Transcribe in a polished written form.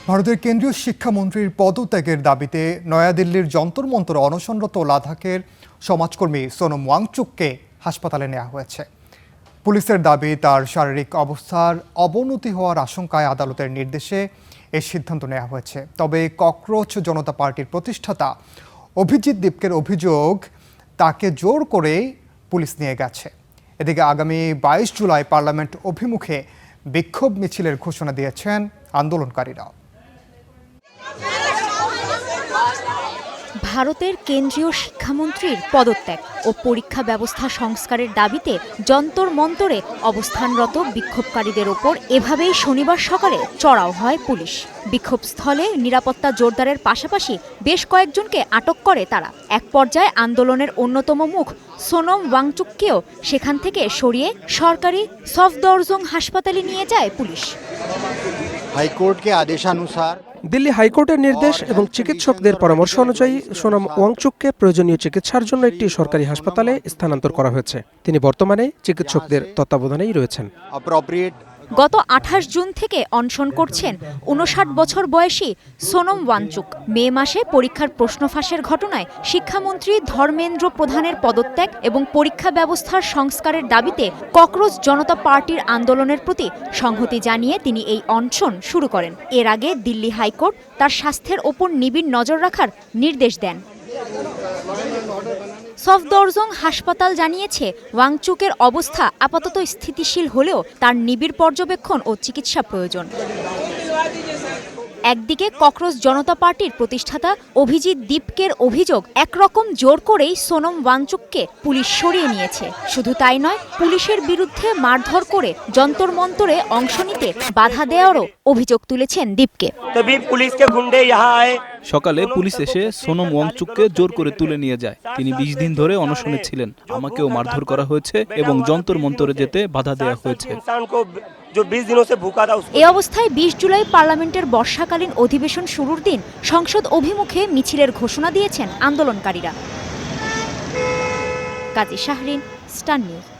ভারতের কেন্দ্রীয় শিক্ষামন্ত্রীর পদত্যাগের দাবিতে নয়াদিল্লির যন্তর মন্তর অনশনরত লাদাখের সমাজকর্মী সোনম ওয়াংচুককে হাসপাতালে নেওয়া হয়েছে। পুলিশের দাবি, তার শারীরিক অবস্থার অবনতি হওয়ার আশঙ্কায় আদালতের নির্দেশে এই সিদ্ধান্ত নেওয়া হয়েছে। তবে ককরোচ জনতা পার্টির প্রতিষ্ঠাতা অভিজিৎ দীপকের অভিযোগ, তাকে জোর করে পুলিশ নিয়ে গেছে। এদিকে আগামী 22 জুলাই পার্লামেন্ট অভিমুখে বিক্ষোভ মিছিলের ঘোষণা দিয়েছেন আন্দোলনকারীরা। ভারতের কেন্দ্রীয় শিক্ষামন্ত্রীর পদত্যাগ ও পরীক্ষা ব্যবস্থা সংস্কারের দাবিতে যন্তর মন্তরে অবস্থানরত বিক্ষোভকারীদের ওপর এভাবেই শনিবার সকালে চড়াও হয় পুলিশ। বিক্ষোভস্থলে নিরাপত্তা জোরদারের পাশাপাশি বেশ কয়েকজনকে আটক করে তারা। এক পর্যায়ে আন্দোলনের অন্যতম মুখ সোনম ওয়াংচুককেও সেখান থেকে সরিয়ে সরকারি সফদরজং হাসপাতালে নিয়ে যায় পুলিশ। হাইকোর্ট के आदेशानुसार দিল্লি হাইকোর্টের নির্দেশ এবং চিকিৎসকদের পরামর্শ অনুযায়ী সোনম ওয়াংচুককে প্রয়োজনীয় চিকিৎসার জন্য একটি সরকারি হাসপাতালে স্থানান্তর করা হয়েছে। তিনি বর্তমানে চিকিৎসকদের তত্ত্বাবধানেই রয়েছেন। গত 28 জুন থেকে অনশন করছেন 59 বছর বয়সী সোনম ওয়াংচুক। মে মাসে পরীক্ষার প্রশ্ন ফাঁসের ঘটনায় শিক্ষামন্ত্রী ধর্মেন্দ্র প্রধানের পদত্যাগ এবং পরীক্ষা ব্যবস্থার সংস্কারের দাবিতে ককরোচ জনতা পার্টির আন্দোলনের প্রতি সংহতি জানিয়ে তিনি এই অনশন শুরু করেন। এর আগে দিল্লি হাইকোর্ট তার স্বাস্থ্যের ওপর নিবিড় নজর রাখার নির্দেশ দেন। সফদরজং হাসপাতাল জানিয়েছে, ওয়াংচুকের অবস্থা আপাতত স্থিতিশীল হলেও তার নিবিড় পর্যবেক্ষণ ও চিকিৎসা প্রয়োজন। একদিকে ককরোচ জনতা পার্টির প্রতিষ্ঠাতা অভিজিৎ দীপকের অভিযোগ, একরকম জোর করেই সোনম ওয়াংচুককে পুলিশ সরিয়ে নিয়েছে। শুধু তাই নয়, পুলিশের বিরুদ্ধে মারধর করে যন্তর মন্তরে অংশ নিতে বাধা দেওয়ারও অভিযোগ তুলেছেন দীপকে। সকালে পুলিশ এসে সোনম ওয়াংচুককে জোর করে তুলে নিয়ে যায়। তিনি 20 দিন ধরে অনশনে ছিলেন। আমাকেও মারধর করা হয়েছে এবং যন্তর মন্তরে যেতে বাধা দেওয়া হয়েছে। এই অবস্থায় 20 জুলাই পার্লামেন্টের বর্ষাকালীন অধিবেশন শুরুর দিন সংসদ অভিমুখে মিছিলের ঘোষণা দিয়েছেন আন্দোলনকারীরা। কাজী শাহরিন, স্টার নিউজ।